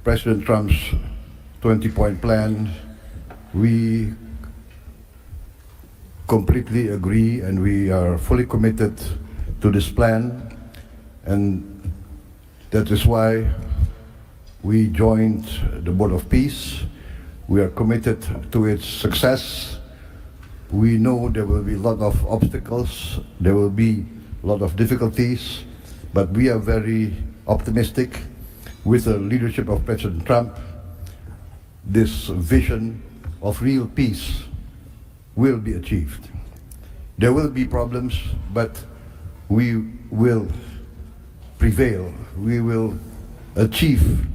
President Trump's 20-point plan, we completely agree and we are fully committed to this plan, and that is why we joined the Board of Peace. We are committed to its success. We know there will be a lot of obstacles, there will be a lot of difficulties, but we are very optimistic with the leadership of President Trump. This vision of real peace will be achieved. There will be problems, but we will prevail. We will achieve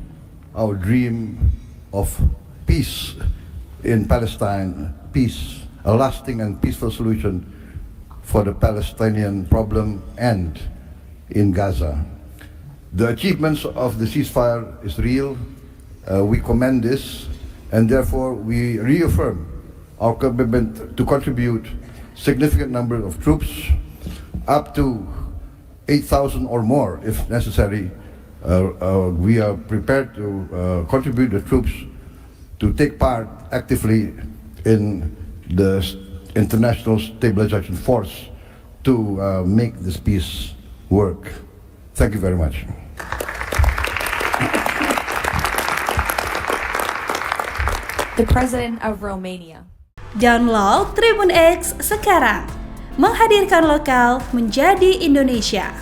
our dream of peace in Palestine, peace, a lasting and peaceful solution for the Palestinian problem and in Gaza. The achievements of the ceasefire is real. We commend this, and therefore we reaffirm our commitment to contribute significant number of troops, up to 8,000 or more if necessary. We are prepared to contribute the troops to take part actively in the International Stabilization Force to make this peace work. Thank you very much. The President of Romania. Download Tribun X sekarang, menghadirkan lokal menjadi Indonesia.